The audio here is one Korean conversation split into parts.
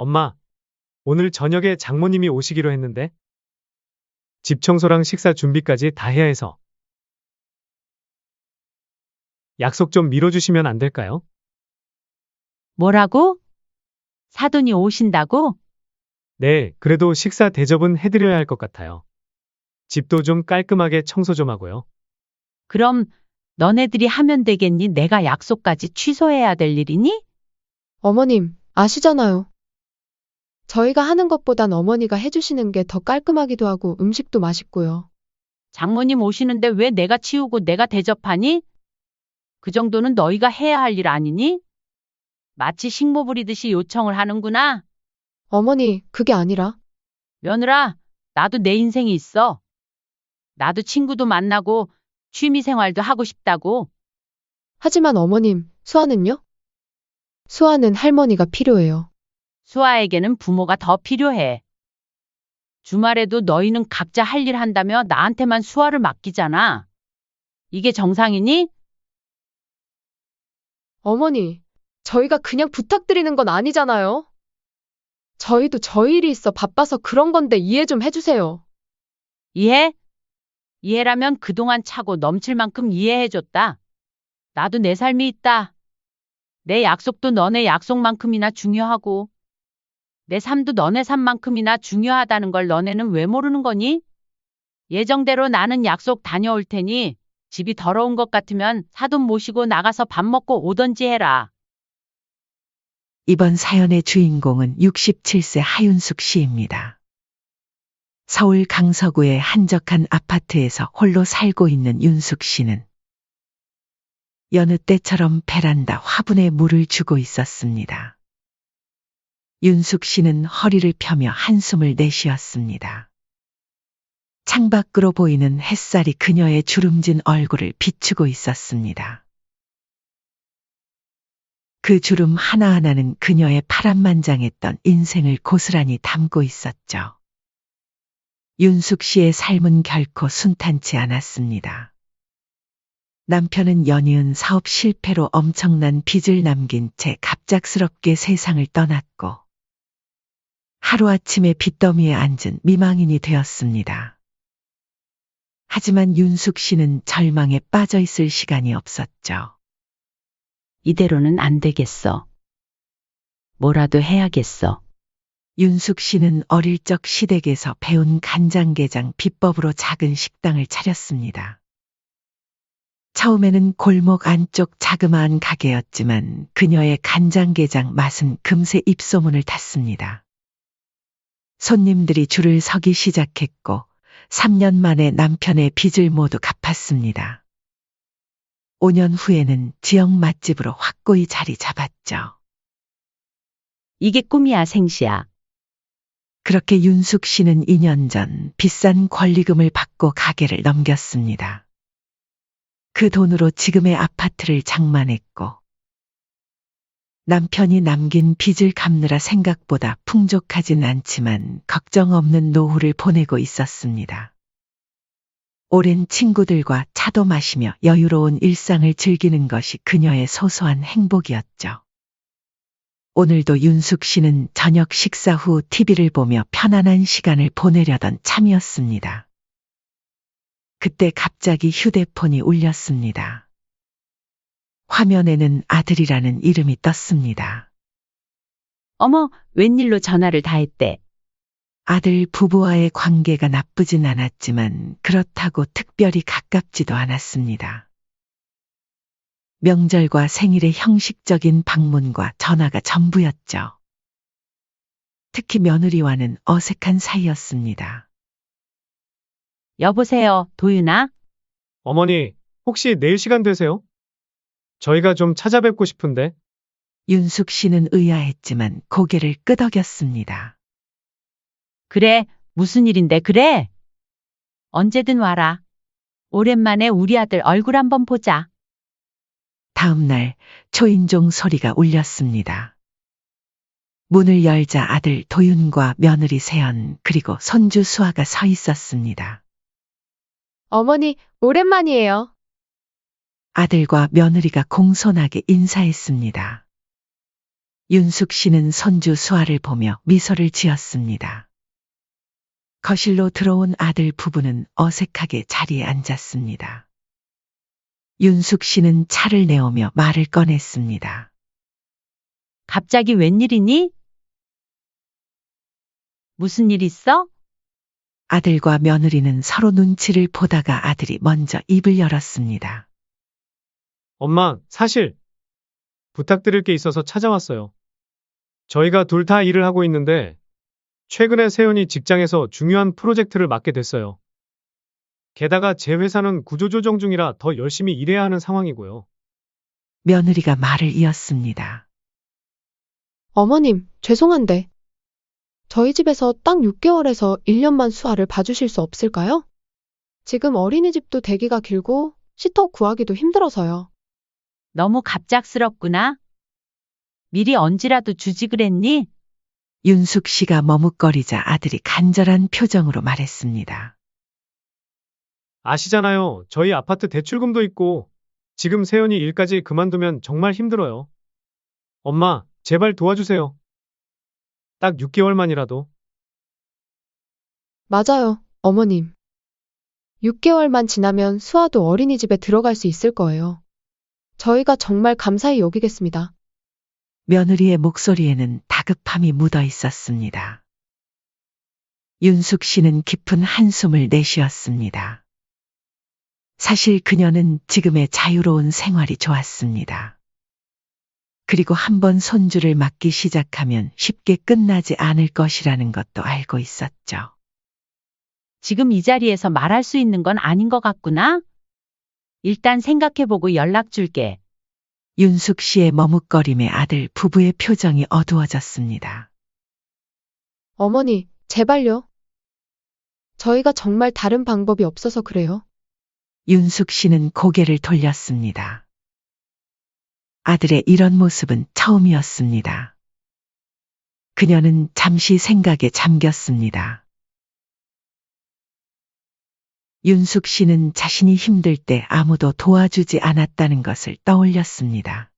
엄마, 오늘 저녁에 장모님이 오시기로 했는데 집 청소랑 식사 준비까지 다 해야 해서 약속 좀 미뤄주시면 안 될까요? 뭐라고? 사돈이 오신다고? 네, 그래도 식사 대접은 해드려야 할 것 같아요. 집도 좀 깔끔하게 청소 좀 하고요. 그럼 너네들이 하면 되겠니? 내가 약속까지 취소해야 될 일이니? 어머님, 아시잖아요. 저희가 하는 것보단 어머니가 해주시는 게 더 깔끔하기도 하고 음식도 맛있고요. 장모님 오시는데 왜 내가 치우고 내가 대접하니? 그 정도는 너희가 해야 할 일 아니니? 마치 식모 부리듯이 요청을 하는구나. 어머니, 그게 아니라 며느라, 나도 내 인생이 있어. 나도 친구도 만나고 취미 생활도 하고 싶다고. 하지만 어머님, 수아는요? 수아는 할머니가 필요해요. 수아에게는 부모가 더 필요해. 주말에도 너희는 각자 할 일 한다며 나한테만 수아를 맡기잖아. 이게 정상이니? 어머니, 저희가 그냥 부탁드리는 건 아니잖아요. 저희도 저희 일이 있어 바빠서 그런 건데 이해 좀 해주세요. 이해? 이해라면 그동안 차고 넘칠 만큼 이해해줬다. 나도 내 삶이 있다. 내 약속도 너네 약속만큼이나 중요하고, 내 삶도 너네 삶만큼이나 중요하다는 걸 너네는 왜 모르는 거니? 예정대로 나는 약속 다녀올 테니 집이 더러운 것 같으면 사돈 모시고 나가서 밥 먹고 오던지 해라. 이번 사연의 주인공은 67세 하윤숙 씨입니다. 서울 강서구의 한적한 아파트에서 홀로 살고 있는 윤숙 씨는 여느 때처럼 베란다 화분에 물을 주고 있었습니다. 윤숙 씨는 허리를 펴며 한숨을 내쉬었습니다. 창밖으로 보이는 햇살이 그녀의 주름진 얼굴을 비추고 있었습니다. 그 주름 하나하나는 그녀의 파란만장했던 인생을 고스란히 담고 있었죠. 윤숙 씨의 삶은 결코 순탄치 않았습니다. 남편은 연이은 사업 실패로 엄청난 빚을 남긴 채 갑작스럽게 세상을 떠났고 하루아침에 빚더미에 앉은 미망인이 되었습니다. 하지만 윤숙 씨는 절망에 빠져 있을 시간이 없었죠. 이대로는 안 되겠어. 뭐라도 해야겠어. 윤숙 씨는 어릴 적 시댁에서 배운 간장게장 비법으로 작은 식당을 차렸습니다. 처음에는 골목 안쪽 자그마한 가게였지만 그녀의 간장게장 맛은 금세 입소문을 탔습니다. 손님들이 줄을 서기 시작했고 3년 만에 남편의 빚을 모두 갚았습니다. 5년 후에는 지역 맛집으로 확고히 자리 잡았죠. 이게 꿈이야, 생시야. 그렇게 윤숙 씨는 2년 전 비싼 권리금을 받고 가게를 넘겼습니다. 그 돈으로 지금의 아파트를 장만했고 남편이 남긴 빚을 갚느라 생각보다 풍족하진 않지만 걱정 없는 노후를 보내고 있었습니다. 오랜 친구들과 차도 마시며 여유로운 일상을 즐기는 것이 그녀의 소소한 행복이었죠. 오늘도 윤숙 씨는 저녁 식사 후 TV를 보며 편안한 시간을 보내려던 참이었습니다. 그때 갑자기 휴대폰이 울렸습니다. 화면에는 아들이라는 이름이 떴습니다. 어머, 웬일로 전화를 다 했대. 아들 부부와의 관계가 나쁘진 않았지만 그렇다고 특별히 가깝지도 않았습니다. 명절과 생일의 형식적인 방문과 전화가 전부였죠. 특히 며느리와는 어색한 사이였습니다. 여보세요, 도윤아? 어머니, 혹시 내일 시간 되세요? 저희가 좀 찾아뵙고 싶은데. 윤숙 씨는 의아했지만 고개를 끄덕였습니다. 그래, 무슨 일인데 그래? 언제든 와라. 오랜만에 우리 아들 얼굴 한번 보자. 다음 날 초인종 소리가 울렸습니다. 문을 열자 아들 도윤과 며느리 세연 그리고 손주 수아가 서 있었습니다. 어머니, 오랜만이에요. 아들과 며느리가 공손하게 인사했습니다. 윤숙 씨는 손주 수아를 보며 미소를 지었습니다. 거실로 들어온 아들 부부는 어색하게 자리에 앉았습니다. 윤숙 씨는 차를 내오며 말을 꺼냈습니다. 갑자기 웬일이니? 무슨 일 있어? 아들과 며느리는 서로 눈치를 보다가 아들이 먼저 입을 열었습니다. 엄마, 사실 부탁드릴 게 있어서 찾아왔어요. 저희가 둘 다 일을 하고 있는데 최근에 세연이 직장에서 중요한 프로젝트를 맡게 됐어요. 게다가 제 회사는 구조조정 중이라 더 열심히 일해야 하는 상황이고요. 며느리가 말을 이었습니다. 어머님, 죄송한데. 저희 집에서 딱 6개월에서 1년만 수아를 봐주실 수 없을까요? 지금 어린이집도 대기가 길고 시터 구하기도 힘들어서요. 너무 갑작스럽구나. 미리 언지라도 주지 그랬니? 윤숙 씨가 머뭇거리자 아들이 간절한 표정으로 말했습니다. 아시잖아요. 저희 아파트 대출금도 있고 지금 세연이 일까지 그만두면 정말 힘들어요. 엄마, 제발 도와주세요. 딱 6개월만이라도. 맞아요, 어머님. 6개월만 지나면 수아도 어린이집에 들어갈 수 있을 거예요. 저희가 정말 감사히 여기겠습니다. 며느리의 목소리에는 다급함이 묻어 있었습니다. 윤숙 씨는 깊은 한숨을 내쉬었습니다. 사실 그녀는 지금의 자유로운 생활이 좋았습니다. 그리고 한번 손주를 맡기 시작하면 쉽게 끝나지 않을 것이라는 것도 알고 있었죠. 지금 이 자리에서 말할 수 있는 건 아닌 것 같구나. 일단 생각해보고 연락 줄게. 윤숙 씨의 머뭇거림에 아들 부부의 표정이 어두워졌습니다. 어머니, 제발요. 저희가 정말 다른 방법이 없어서 그래요. 윤숙 씨는 고개를 돌렸습니다. 아들의 이런 모습은 처음이었습니다. 그녀는 잠시 생각에 잠겼습니다. 윤숙 씨는 자신이 힘들 때 아무도 도와주지 않았다는 것을 떠올렸습니다.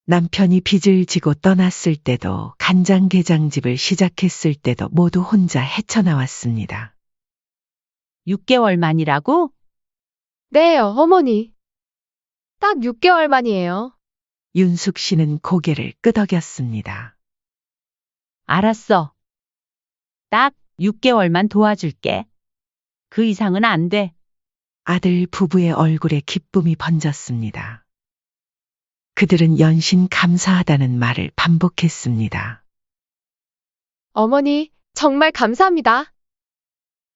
남편이 빚을 지고 떠났을 때도 간장게장집을 시작했을 때도 모두 혼자 헤쳐나왔습니다. 6개월 만이라고? 네, 어머니. 딱 6개월 만이에요. 윤숙 씨는 고개를 끄덕였습니다. 알았어. 딱 6개월만 도와줄게. 그 이상은 안 돼. 아들 부부의 얼굴에 기쁨이 번졌습니다. 그들은 연신 감사하다는 말을 반복했습니다. 어머니, 정말 감사합니다.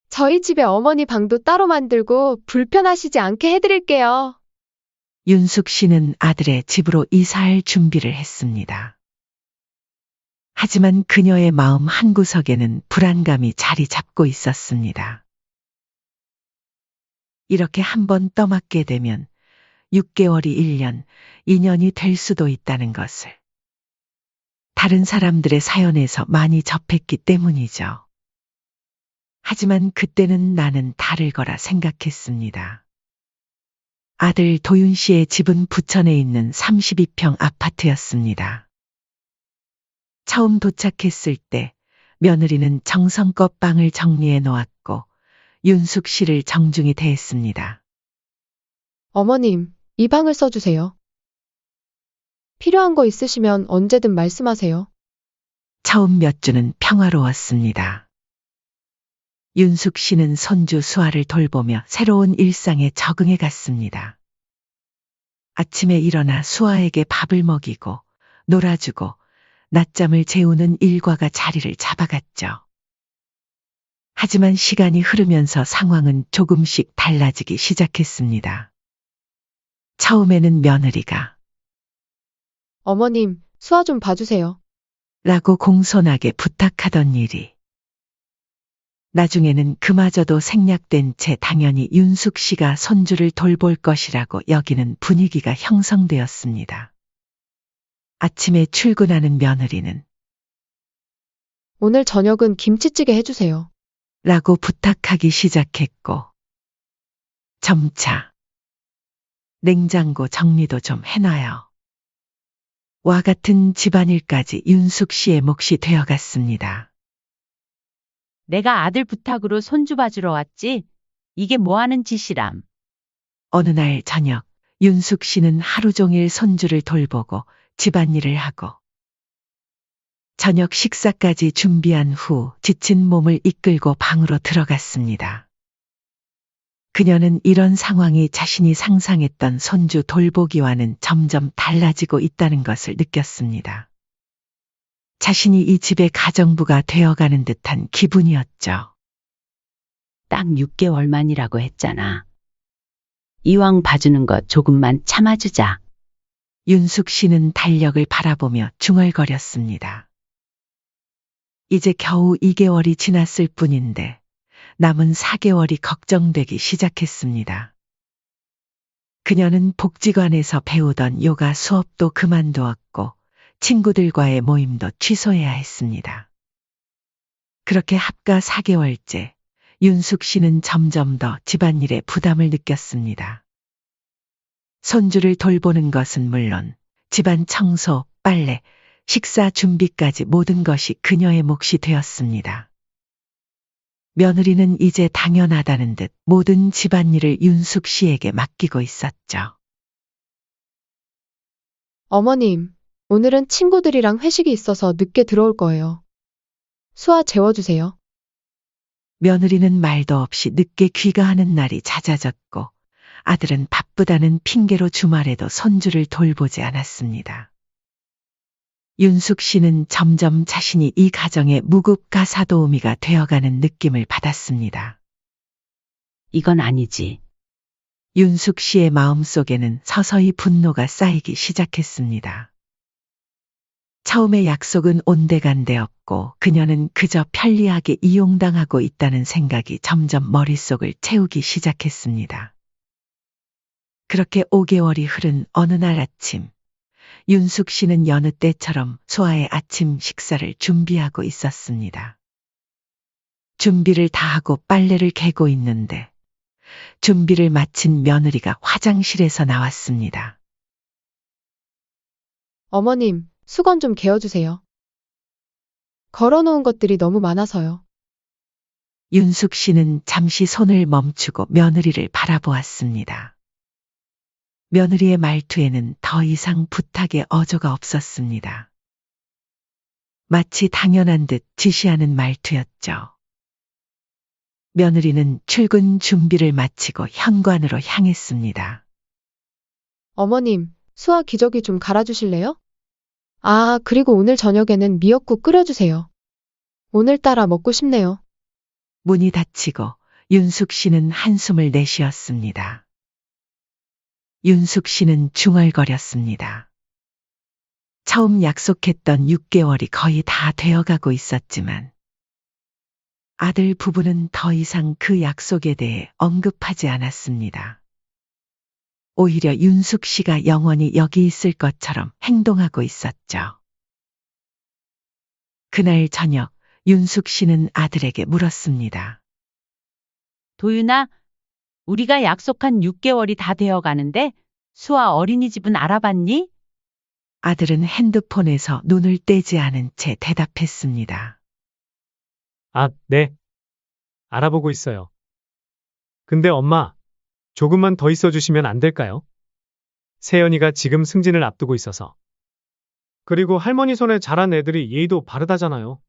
저희 집에 어머니 방도 따로 만들고 불편하시지 않게 해드릴게요. 윤숙 씨는 아들의 집으로 이사할 준비를 했습니다. 하지만 그녀의 마음 한구석에는 불안감이 자리 잡고 있었습니다. 이렇게 한번 떠맡게 되면 6개월이 1년, 2년이 될 수도 있다는 것을 다른 사람들의 사연에서 많이 접했기 때문이죠. 하지만 그때는 나는 다를 거라 생각했습니다. 아들 도윤 씨의 집은 부천에 있는 32평 아파트였습니다. 처음 도착했을 때 며느리는 정성껏 방을 정리해 놓았고 윤숙 씨를 정중히 대했습니다. 어머님, 이 방을 써주세요. 필요한 거 있으시면 언제든 말씀하세요. 처음 몇 주는 평화로웠습니다. 윤숙 씨는 손주 수아를 돌보며 새로운 일상에 적응해 갔습니다. 아침에 일어나 수아에게 밥을 먹이고 놀아주고 낮잠을 재우는 일과가 자리를 잡아갔죠. 하지만 시간이 흐르면서 상황은 조금씩 달라지기 시작했습니다. 처음에는 며느리가 어머님, 수아 좀 봐주세요. 라고 공손하게 부탁하던 일이 나중에는 그마저도 생략된 채 당연히 윤숙 씨가 손주를 돌볼 것이라고 여기는 분위기가 형성되었습니다. 아침에 출근하는 며느리는 오늘 저녁은 김치찌개 해주세요. 라고 부탁하기 시작했고 점차 냉장고 정리도 좀 해놔요. 와 같은 집안일까지 윤숙 씨의 몫이 되어갔습니다. 내가 아들 부탁으로 손주 봐주러 왔지? 이게 뭐 하는 짓이람. 어느 날 저녁, 윤숙 씨는 하루 종일 손주를 돌보고 집안일을 하고 저녁 식사까지 준비한 후 지친 몸을 이끌고 방으로 들어갔습니다. 그녀는 이런 상황이 자신이 상상했던 손주 돌보기와는 점점 달라지고 있다는 것을 느꼈습니다. 자신이 이 집의 가정부가 되어가는 듯한 기분이었죠. 딱 6개월만이라고 했잖아. 이왕 봐주는 것 조금만 참아주자. 윤숙 씨는 달력을 바라보며 중얼거렸습니다. 이제 겨우 2개월이 지났을 뿐인데 남은 4개월이 걱정되기 시작했습니다. 그녀는 복지관에서 배우던 요가 수업도 그만두었고 친구들과의 모임도 취소해야 했습니다. 그렇게 합가 4개월째 윤숙 씨는 점점 더 집안일에 부담을 느꼈습니다. 손주를 돌보는 것은 물론 집안 청소, 빨래, 식사 준비까지 모든 것이 그녀의 몫이 되었습니다. 며느리는 이제 당연하다는 듯 모든 집안일을 윤숙 씨에게 맡기고 있었죠. 어머님, 오늘은 친구들이랑 회식이 있어서 늦게 들어올 거예요. 수아 재워주세요. 며느리는 말도 없이 늦게 귀가하는 날이 잦아졌고 아들은 바쁘다는 핑계로 주말에도 손주를 돌보지 않았습니다. 윤숙 씨는 점점 자신이 이 가정의 무급가사도우미가 되어가는 느낌을 받았습니다. 이건 아니지. 윤숙 씨의 마음속에는 서서히 분노가 쌓이기 시작했습니다. 처음에 약속은 온데간데없고 그녀는 그저 편리하게 이용당하고 있다는 생각이 점점 머릿속을 채우기 시작했습니다. 그렇게 5개월이 흐른 어느 날 아침, 윤숙 씨는 여느 때처럼 수아의 아침 식사를 준비하고 있었습니다. 준비를 다 하고 빨래를 개고 있는데 준비를 마친 며느리가 화장실에서 나왔습니다. 어머님, 수건 좀 개어주세요. 걸어놓은 것들이 너무 많아서요. 윤숙 씨는 잠시 손을 멈추고 며느리를 바라보았습니다. 며느리의 말투에는 더 이상 부탁의 어조가 없었습니다. 마치 당연한 듯 지시하는 말투였죠. 며느리는 출근 준비를 마치고 현관으로 향했습니다. 어머님, 수아 기저귀 좀 갈아주실래요? 아, 그리고 오늘 저녁에는 미역국 끓여주세요. 오늘따라 먹고 싶네요. 문이 닫히고 윤숙 씨는 한숨을 내쉬었습니다. 윤숙 씨는 중얼거렸습니다. 처음 약속했던 6개월이 거의 다 되어가고 있었지만 아들 부부는 더 이상 그 약속에 대해 언급하지 않았습니다. 오히려 윤숙 씨가 영원히 여기 있을 것처럼 행동하고 있었죠. 그날 저녁 윤숙 씨는 아들에게 물었습니다. 도윤아, 우리가 약속한 6개월이 다 되어 가는데 수아 어린이집은 알아봤니? 아들은 핸드폰에서 눈을 떼지 않은 채 대답했습니다. 아, 네. 알아보고 있어요. 근데 엄마, 조금만 더 있어 주시면 안 될까요? 세연이가 지금 승진을 앞두고 있어서. 그리고 할머니 손에 자란 애들이 예의도 바르다잖아요.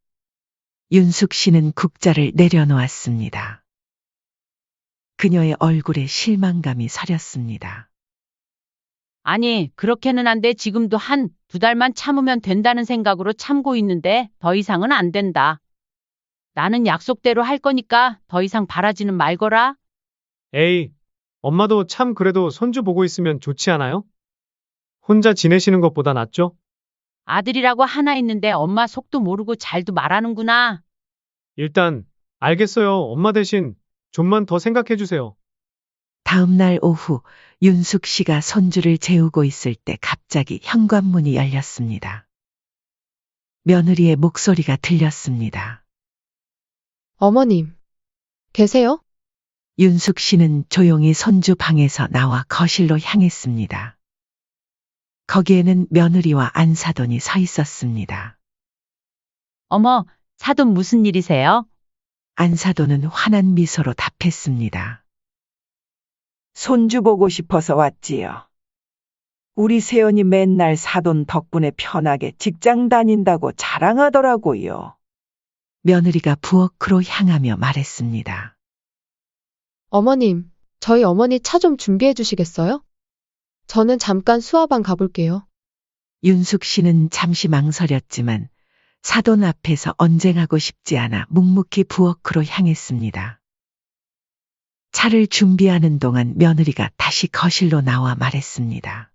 윤숙 씨는 국자를 내려놓았습니다. 그녀의 얼굴에 실망감이 서렸습니다. 아니, 그렇게는 안 돼. 지금도 1~2달만 참으면 된다는 생각으로 참고 있는데 더 이상은 안 된다. 나는 약속대로 할 거니까 더 이상 바라지는 말거라. 에이, 엄마도 참 그래도 손주 보고 있으면 좋지 않아요? 혼자 지내시는 것보다 낫죠? 아들이라고 하나 있는데 엄마 속도 모르고 잘도 말하는구나. 일단, 알겠어요. 엄마 대신 좀만 더 생각해 주세요. 다음 날 오후 윤숙 씨가 손주를 재우고 있을 때 갑자기 현관문이 열렸습니다. 며느리의 목소리가 들렸습니다. 어머님, 계세요? 윤숙 씨는 조용히 손주 방에서 나와 거실로 향했습니다. 거기에는 며느리와 안사돈이 서 있었습니다. 어머, 사돈 무슨 일이세요? 안사돈은 환한 미소로 답했습니다. 손주 보고 싶어서 왔지요. 우리 새언니 맨날 사돈 덕분에 편하게 직장 다닌다고 자랑하더라고요. 며느리가 부엌으로 향하며 말했습니다. 어머님, 저희 어머니 차 좀 준비해 주시겠어요? 저는 잠깐 수화방 가볼게요. 윤숙 씨는 잠시 망설였지만 사돈 앞에서 언쟁하고 싶지 않아 묵묵히 부엌으로 향했습니다. 차를 준비하는 동안 며느리가 다시 거실로 나와 말했습니다.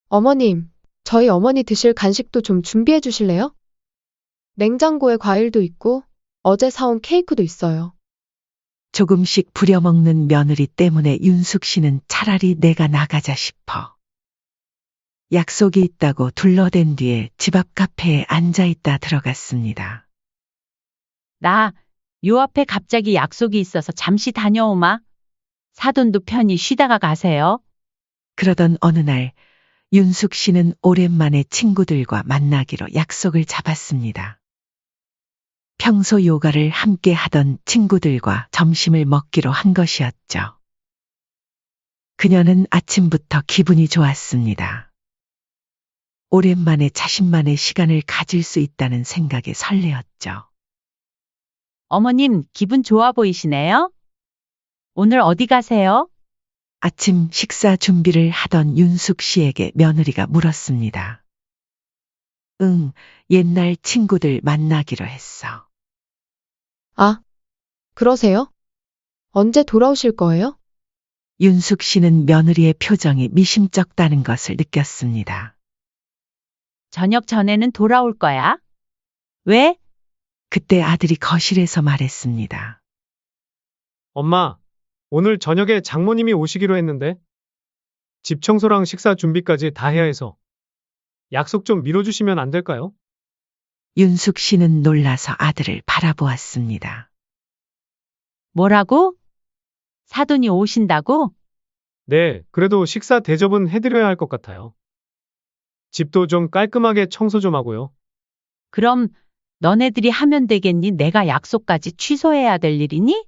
어머님, 저희 어머니 드실 간식도 좀 준비해 주실래요? 냉장고에 과일도 있고 어제 사온 케이크도 있어요. 조금씩 부려먹는 며느리 때문에 윤숙 씨는 차라리 내가 나가자 싶어 약속이 있다고 둘러댄 뒤에 집 앞 카페에 앉아 있다 들어갔습니다. 나, 요 앞에 갑자기 약속이 있어서 잠시 다녀오마. 사돈도 편히 쉬다가 가세요. 그러던 어느 날 윤숙 씨는 오랜만에 친구들과 만나기로 약속을 잡았습니다. 평소 요가를 함께 하던 친구들과 점심을 먹기로 한 것이었죠. 그녀는 아침부터 기분이 좋았습니다. 오랜만에 자신만의 시간을 가질 수 있다는 생각에 설레었죠. 어머님, 기분 좋아 보이시네요? 오늘 어디 가세요? 아침 식사 준비를 하던 윤숙 씨에게 며느리가 물었습니다. 응, 옛날 친구들 만나기로 했어. 아, 그러세요? 언제 돌아오실 거예요? 윤숙 씨는 며느리의 표정이 미심쩍다는 것을 느꼈습니다. 저녁 전에는 돌아올 거야. 왜? 그때 아들이 거실에서 말했습니다. 엄마, 오늘 저녁에 장모님이 오시기로 했는데 집 청소랑 식사 준비까지 다 해야 해서 약속 좀 미뤄주시면 안 될까요? 윤숙 씨는 놀라서 아들을 바라보았습니다. 뭐라고? 사돈이 오신다고? 네, 그래도 식사 대접은 해드려야 할 것 같아요. 집도 좀 깔끔하게 청소 좀 하고요. 그럼 너네들이 하면 되겠니? 내가 약속까지 취소해야 될 일이니?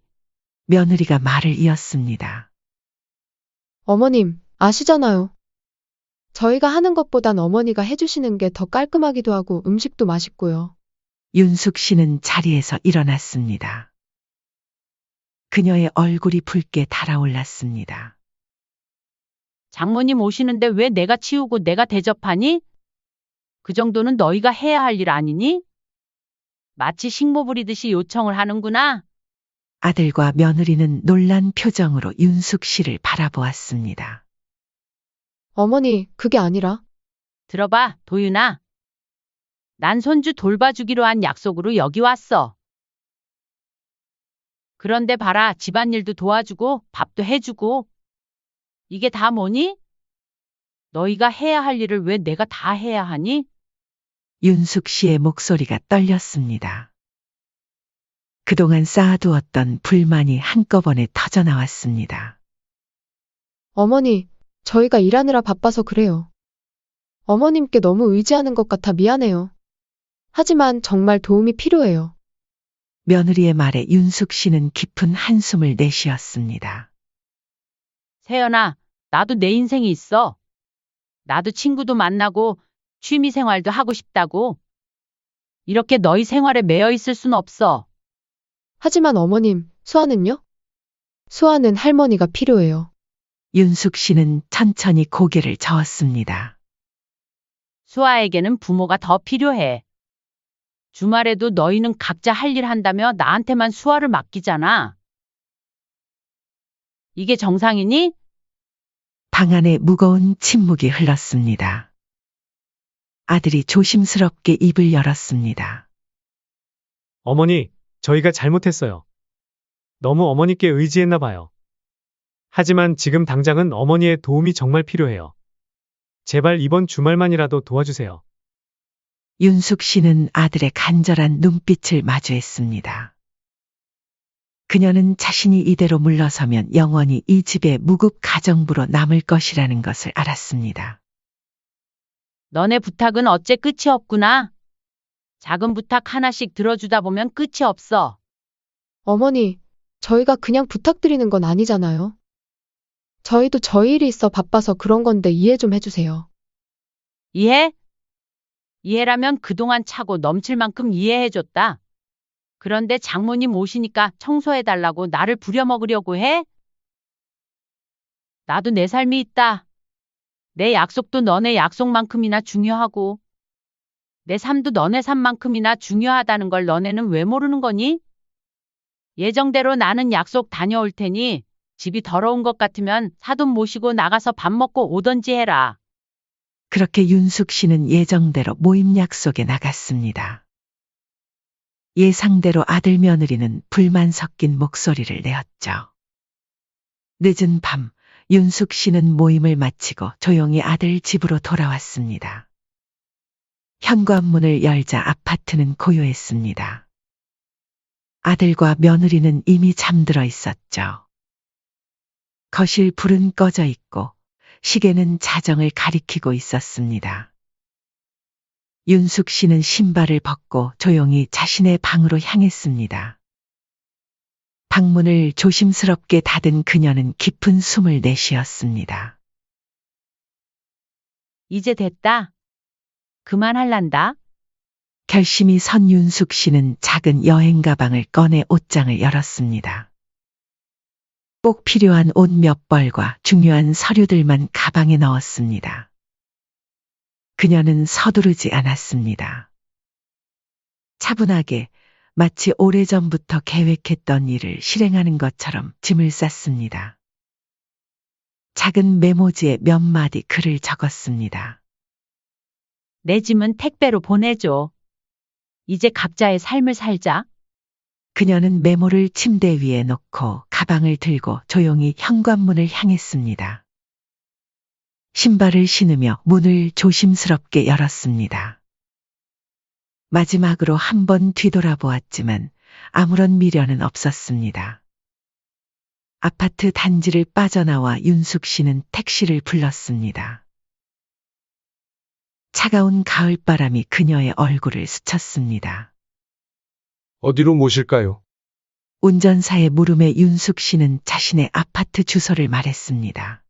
며느리가 말을 이었습니다. 어머님, 아시잖아요. 저희가 하는 것보단 어머니가 해주시는 게 더 깔끔하기도 하고 음식도 맛있고요. 윤숙 씨는 자리에서 일어났습니다. 그녀의 얼굴이 붉게 달아올랐습니다. 장모님 오시는데 왜 내가 치우고 내가 대접하니? 그 정도는 너희가 해야 할 일 아니니? 마치 식모 부리듯이 요청을 하는구나. 아들과 며느리는 놀란 표정으로 윤숙 씨를 바라보았습니다. 어머니, 그게 아니라 들어봐, 도윤아. 난 손주 돌봐주기로 한 약속으로 여기 왔어. 그런데 봐라, 집안일도 도와주고 밥도 해주고. 이게 다 뭐니? 너희가 해야 할 일을 왜 내가 다 해야 하니? 윤숙 씨의 목소리가 떨렸습니다. 그동안 쌓아두었던 불만이 한꺼번에 터져나왔습니다. 어머니, 저희가 일하느라 바빠서 그래요. 어머님께 너무 의지하는 것 같아 미안해요. 하지만 정말 도움이 필요해요. 며느리의 말에 윤숙 씨는 깊은 한숨을 내쉬었습니다. 세연아, 나도 내 인생이 있어. 나도 친구도 만나고 취미 생활도 하고 싶다고. 이렇게 너희 생활에 매여 있을 순 없어. 하지만 어머님, 수아는요? 수아는 할머니가 필요해요. 윤숙 씨는 천천히 고개를 저었습니다. 수아에게는 부모가 더 필요해. 주말에도 너희는 각자 할 일 한다며 나한테만 수아를 맡기잖아. 이게 정상이니? 방 안에 무거운 침묵이 흘렀습니다. 아들이 조심스럽게 입을 열었습니다. 어머니, 저희가 잘못했어요. 너무 어머니께 의지했나 봐요. 하지만 지금 당장은 어머니의 도움이 정말 필요해요. 제발 이번 주말만이라도 도와주세요. 윤숙 씨는 아들의 간절한 눈빛을 마주했습니다. 그녀는 자신이 이대로 물러서면 영원히 이 집의 무급 가정부로 남을 것이라는 것을 알았습니다. 너네 부탁은 어째 끝이 없구나. 작은 부탁 하나씩 들어주다 보면 끝이 없어. 어머니, 저희가 그냥 부탁드리는 건 아니잖아요. 저희도 저희 일이 있어 바빠서 그런 건데 이해 좀 해주세요. 이해? 이해라면 그동안 차고 넘칠 만큼 이해해줬다. 그런데 장모님 오시니까 청소해달라고 나를 부려먹으려고 해? 나도 내 삶이 있다. 내 약속도 너네 약속만큼이나 중요하고, 내 삶도 너네 삶만큼이나 중요하다는 걸 너네는 왜 모르는 거니? 예정대로 나는 약속 다녀올 테니 집이 더러운 것 같으면 사돈 모시고 나가서 밥 먹고 오던지 해라. 그렇게 윤숙 씨는 예정대로 모임 약속에 나갔습니다. 예상대로 아들 며느리는 불만 섞인 목소리를 내었죠. 늦은 밤, 윤숙 씨는 모임을 마치고 조용히 아들 집으로 돌아왔습니다. 현관문을 열자 아파트는 고요했습니다. 아들과 며느리는 이미 잠들어 있었죠. 거실 불은 꺼져 있고 시계는 자정을 가리키고 있었습니다. 윤숙 씨는 신발을 벗고 조용히 자신의 방으로 향했습니다. 방문을 조심스럽게 닫은 그녀는 깊은 숨을 내쉬었습니다. 이제 됐다. 그만할란다. 결심이 선 윤숙 씨는 작은 여행 가방을 꺼내 옷장을 열었습니다. 꼭 필요한 옷 몇 벌과 중요한 서류들만 가방에 넣었습니다. 그녀는 서두르지 않았습니다. 차분하게 마치 오래전부터 계획했던 일을 실행하는 것처럼 짐을 쌌습니다. 작은 메모지에 몇 마디 글을 적었습니다. 내 짐은 택배로 보내줘. 이제 각자의 삶을 살자. 그녀는 메모를 침대 위에 놓고 가방을 들고 조용히 현관문을 향했습니다. 신발을 신으며 문을 조심스럽게 열었습니다. 마지막으로 한 번 뒤돌아보았지만 아무런 미련은 없었습니다. 아파트 단지를 빠져나와 윤숙 씨는 택시를 불렀습니다. 차가운 가을바람이 그녀의 얼굴을 스쳤습니다. 어디로 모실까요? 운전사의 물음에 윤숙 씨는 자신의 아파트 주소를 말했습니다.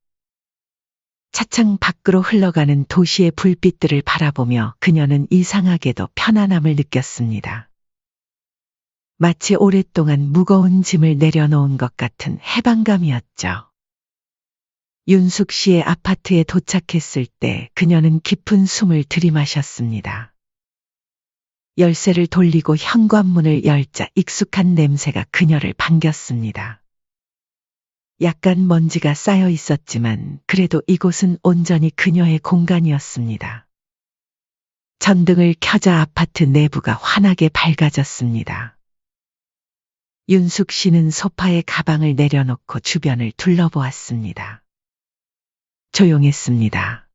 차창 밖으로 흘러가는 도시의 불빛들을 바라보며 그녀는 이상하게도 편안함을 느꼈습니다. 마치 오랫동안 무거운 짐을 내려놓은 것 같은 해방감이었죠. 윤숙 씨의 아파트에 도착했을 때 그녀는 깊은 숨을 들이마셨습니다. 열쇠를 돌리고 현관문을 열자 익숙한 냄새가 그녀를 반겼습니다. 약간 먼지가 쌓여 있었지만 그래도 이곳은 온전히 그녀의 공간이었습니다. 전등을 켜자 아파트 내부가 환하게 밝아졌습니다. 윤숙 씨는 소파에 가방을 내려놓고 주변을 둘러보았습니다. 조용했습니다.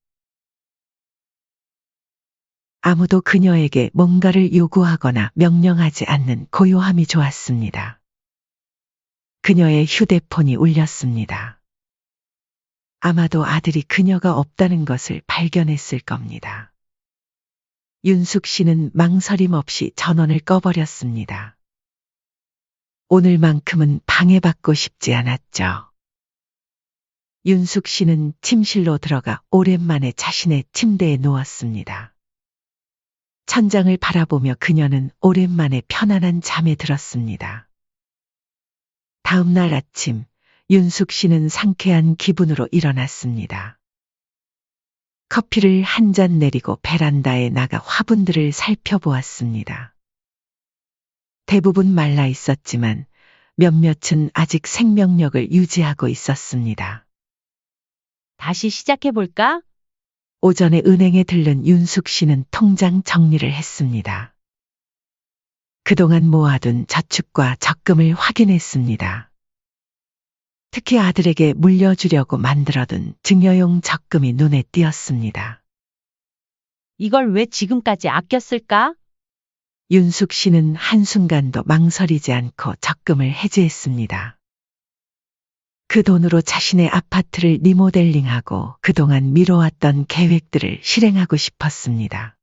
아무도 그녀에게 뭔가를 요구하거나 명령하지 않는 고요함이 좋았습니다. 그녀의 휴대폰이 울렸습니다. 아마도 아들이 그녀가 없다는 것을 발견했을 겁니다. 윤숙 씨는 망설임 없이 전원을 꺼버렸습니다. 오늘만큼은 방해받고 싶지 않았죠. 윤숙 씨는 침실로 들어가 오랜만에 자신의 침대에 누웠습니다. 천장을 바라보며 그녀는 오랜만에 편안한 잠에 들었습니다. 다음 날 아침, 윤숙 씨는 상쾌한 기분으로 일어났습니다. 커피를 한 잔 내리고 베란다에 나가 화분들을 살펴보았습니다. 대부분 말라 있었지만 몇몇은 아직 생명력을 유지하고 있었습니다. 다시 시작해볼까? 오전에 은행에 들른 윤숙 씨는 통장 정리를 했습니다. 그동안 모아둔 저축과 적금을 확인했습니다. 특히 아들에게 물려주려고 만들어둔 증여용 적금이 눈에 띄었습니다. 이걸 왜 지금까지 아꼈을까? 윤숙 씨는 한순간도 망설이지 않고 적금을 해지했습니다. 그 돈으로 자신의 아파트를 리모델링하고 그동안 미뤄왔던 계획들을 실행하고 싶었습니다.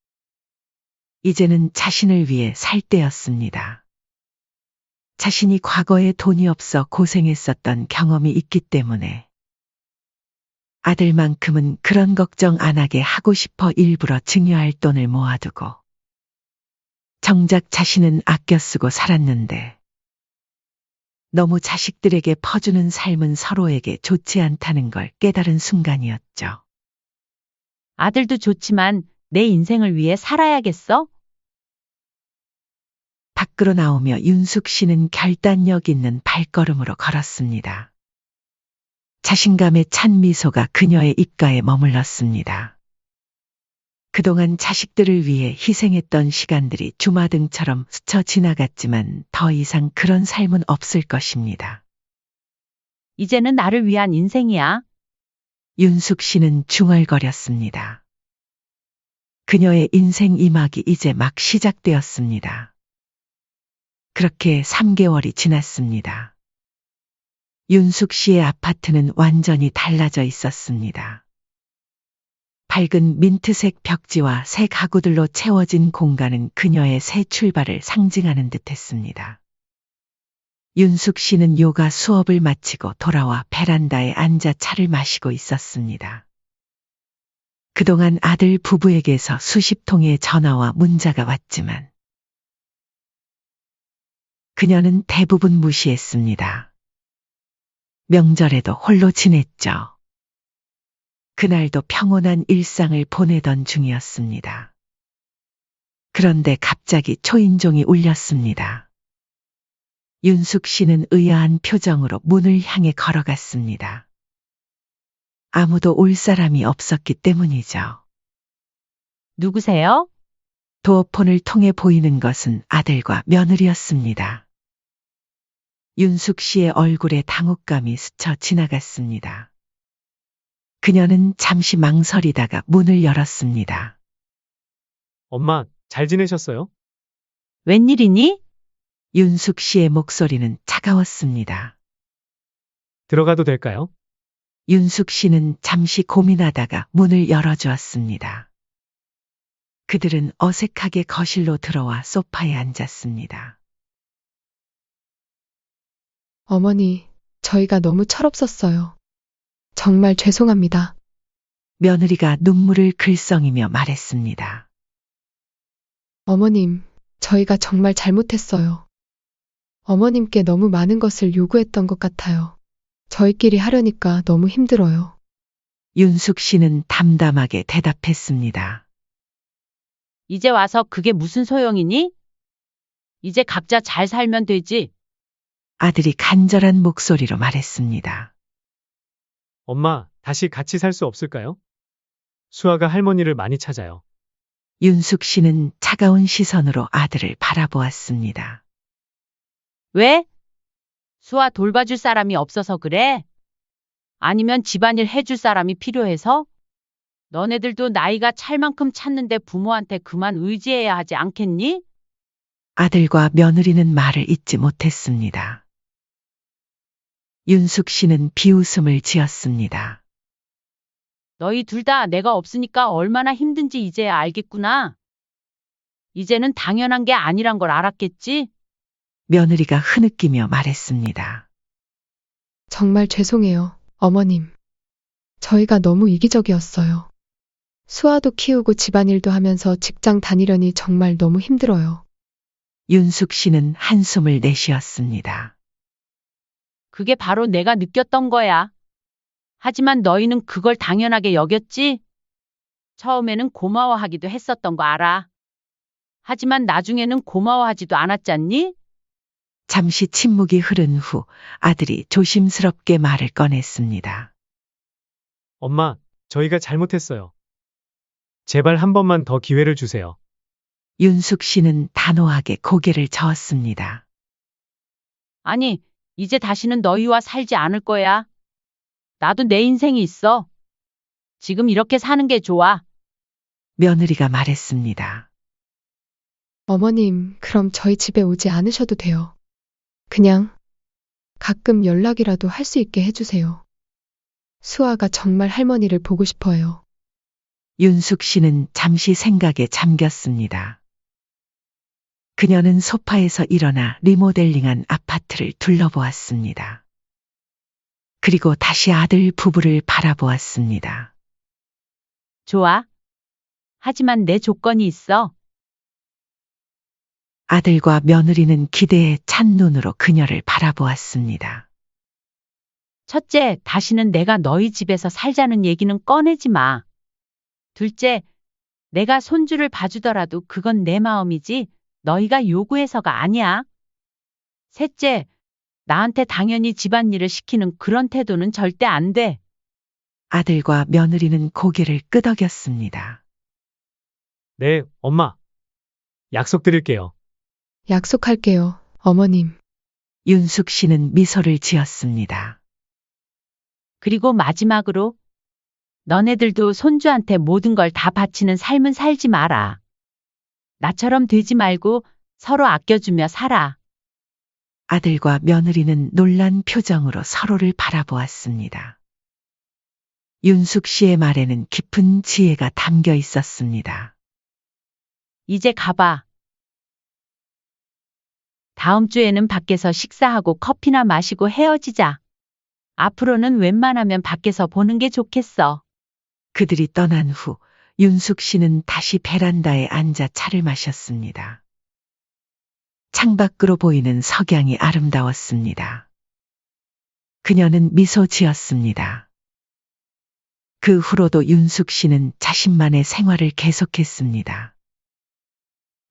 이제는 자신을 위해 살 때였습니다. 자신이 과거에 돈이 없어 고생했었던 경험이 있기 때문에 아들만큼은 그런 걱정 안 하게 하고 싶어 일부러 증여할 돈을 모아두고 정작 자신은 아껴 쓰고 살았는데 너무 자식들에게 퍼주는 삶은 서로에게 좋지 않다는 걸 깨달은 순간이었죠. 아들도 좋지만 내 인생을 위해 살아야겠어? 밖으로 나오며 윤숙 씨는 결단력 있는 발걸음으로 걸었습니다. 자신감에 찬 미소가 그녀의 입가에 머물렀습니다. 그동안 자식들을 위해 희생했던 시간들이 주마등처럼 스쳐 지나갔지만 더 이상 그런 삶은 없을 것입니다. 이제는 나를 위한 인생이야. 윤숙 씨는 중얼거렸습니다. 그녀의 인생 2막이 이제 막 시작되었습니다. 그렇게 3개월이 지났습니다. 윤숙 씨의 아파트는 완전히 달라져 있었습니다. 밝은 민트색 벽지와 새 가구들로 채워진 공간은 그녀의 새 출발을 상징하는 듯했습니다. 윤숙 씨는 요가 수업을 마치고 돌아와 베란다에 앉아 차를 마시고 있었습니다. 그동안 아들 부부에게서 수십 통의 전화와 문자가 왔지만 그녀는 대부분 무시했습니다. 명절에도 홀로 지냈죠. 그날도 평온한 일상을 보내던 중이었습니다. 그런데 갑자기 초인종이 울렸습니다. 윤숙 씨는 의아한 표정으로 문을 향해 걸어갔습니다. 아무도 올 사람이 없었기 때문이죠. 누구세요? 도어폰을 통해 보이는 것은 아들과 며느리였습니다. 윤숙 씨의 얼굴에 당혹감이 스쳐 지나갔습니다. 그녀는 잠시 망설이다가 문을 열었습니다. 엄마, 잘 지내셨어요? 웬일이니? 윤숙 씨의 목소리는 차가웠습니다. 들어가도 될까요? 윤숙 씨는 잠시 고민하다가 문을 열어주었습니다. 그들은 어색하게 거실로 들어와 소파에 앉았습니다. 어머니, 저희가 너무 철없었어요. 정말 죄송합니다. 며느리가 눈물을 글썽이며 말했습니다. 어머님, 저희가 정말 잘못했어요. 어머님께 너무 많은 것을 요구했던 것 같아요. 저희끼리 하려니까 너무 힘들어요. 윤숙 씨는 담담하게 대답했습니다. 이제 와서 그게 무슨 소용이니? 이제 각자 잘 살면 되지. 아들이 간절한 목소리로 말했습니다. 엄마, 다시 같이 살 수 없을까요? 수아가 할머니를 많이 찾아요. 윤숙 씨는 차가운 시선으로 아들을 바라보았습니다. 왜? 수아 돌봐줄 사람이 없어서 그래? 아니면 집안일 해줄 사람이 필요해서? 너네들도 나이가 찰 만큼 찾는데 부모한테 그만 의지해야 하지 않겠니? 아들과 며느리는 말을 잇지 못했습니다. 윤숙 씨는 비웃음을 지었습니다. 너희 둘 다 내가 없으니까 얼마나 힘든지 이제야 알겠구나. 이제는 당연한 게 아니란 걸 알았겠지? 며느리가 흐느끼며 말했습니다. 정말 죄송해요, 어머님. 저희가 너무 이기적이었어요. 수아도 키우고 집안일도 하면서 직장 다니려니 정말 너무 힘들어요. 윤숙 씨는 한숨을 내쉬었습니다. 그게 바로 내가 느꼈던 거야. 하지만 너희는 그걸 당연하게 여겼지? 처음에는 고마워하기도 했었던 거 알아. 하지만 나중에는 고마워하지도 않았잖니? 잠시 침묵이 흐른 후 아들이 조심스럽게 말을 꺼냈습니다. 엄마, 저희가 잘못했어요. 제발 한 번만 더 기회를 주세요. 윤숙 씨는 단호하게 고개를 저었습니다. 아니, 이제 다시는 너희와 살지 않을 거야. 나도 내 인생이 있어. 지금 이렇게 사는 게 좋아. 며느리가 말했습니다. 어머님, 그럼 저희 집에 오지 않으셔도 돼요. 그냥 가끔 연락이라도 할 수 있게 해주세요. 수아가 정말 할머니를 보고 싶어요. 윤숙 씨는 잠시 생각에 잠겼습니다. 그녀는 소파에서 일어나 리모델링한 아파트를 둘러보았습니다. 그리고 다시 아들 부부를 바라보았습니다. 좋아. 하지만 내 조건이 있어. 아들과 며느리는 기대에 찬 눈으로 그녀를 바라보았습니다. 첫째, 다시는 내가 너희 집에서 살자는 얘기는 꺼내지 마. 둘째, 내가 손주를 봐주더라도 그건 내 마음이지 너희가 요구해서가 아니야. 셋째, 나한테 당연히 집안일을 시키는 그런 태도는 절대 안 돼. 아들과 며느리는 고개를 끄덕였습니다. 네, 엄마. 약속드릴게요. 약속할게요, 어머님. 윤숙 씨는 미소를 지었습니다. 그리고 마지막으로 너네들도 손주한테 모든 걸 다 바치는 삶은 살지 마라. 나처럼 되지 말고 서로 아껴주며 살아. 아들과 며느리는 놀란 표정으로 서로를 바라보았습니다. 윤숙 씨의 말에는 깊은 지혜가 담겨 있었습니다. 이제 가봐. 다음 주에는 밖에서 식사하고 커피나 마시고 헤어지자. 앞으로는 웬만하면 밖에서 보는 게 좋겠어. 그들이 떠난 후 윤숙 씨는 다시 베란다에 앉아 차를 마셨습니다. 창밖으로 보이는 석양이 아름다웠습니다. 그녀는 미소 지었습니다. 그 후로도 윤숙 씨는 자신만의 생활을 계속했습니다.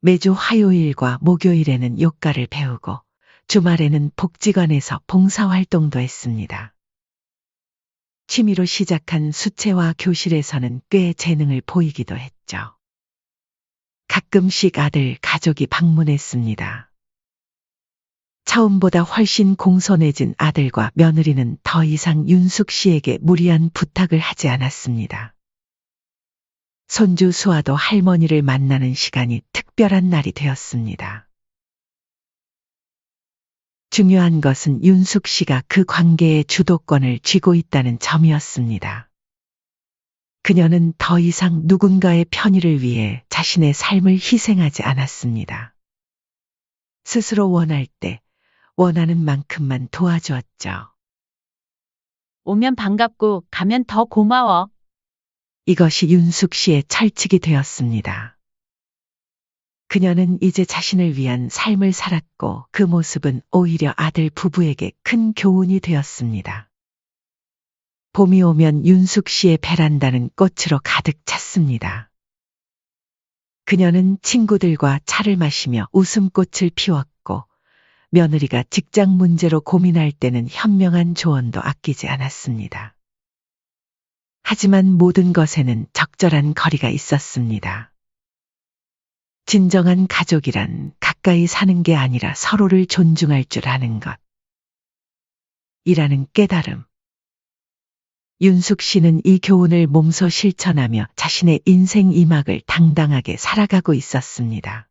매주 화요일과 목요일에는 요가를 배우고 주말에는 복지관에서 봉사활동도 했습니다. 취미로 시작한 수채화 교실에서는 꽤 재능을 보이기도 했죠. 가끔씩 아들 가족이 방문했습니다. 처음보다 훨씬 공손해진 아들과 며느리는 더 이상 윤숙 씨에게 무리한 부탁을 하지 않았습니다. 손주 수아도 할머니를 만나는 시간이 특별한 날이 되었습니다. 중요한 것은 윤숙 씨가 그 관계의 주도권을 쥐고 있다는 점이었습니다. 그녀는 더 이상 누군가의 편의를 위해 자신의 삶을 희생하지 않았습니다. 스스로 원할 때 원하는 만큼만 도와주었죠. 오면 반갑고 가면 더 고마워. 이것이 윤숙 씨의 철칙이 되었습니다. 그녀는 이제 자신을 위한 삶을 살았고 그 모습은 오히려 아들 부부에게 큰 교훈이 되었습니다. 봄이 오면 윤숙 씨의 베란다는 꽃으로 가득 찼습니다. 그녀는 친구들과 차를 마시며 웃음꽃을 피웠고 며느리가 직장 문제로 고민할 때는 현명한 조언도 아끼지 않았습니다. 하지만 모든 것에는 적절한 거리가 있었습니다. 진정한 가족이란 가까이 사는 게 아니라 서로를 존중할 줄 아는 것. 이라는 깨달음. 윤숙 씨는 이 교훈을 몸소 실천하며 자신의 인생 이막을 당당하게 살아가고 있었습니다.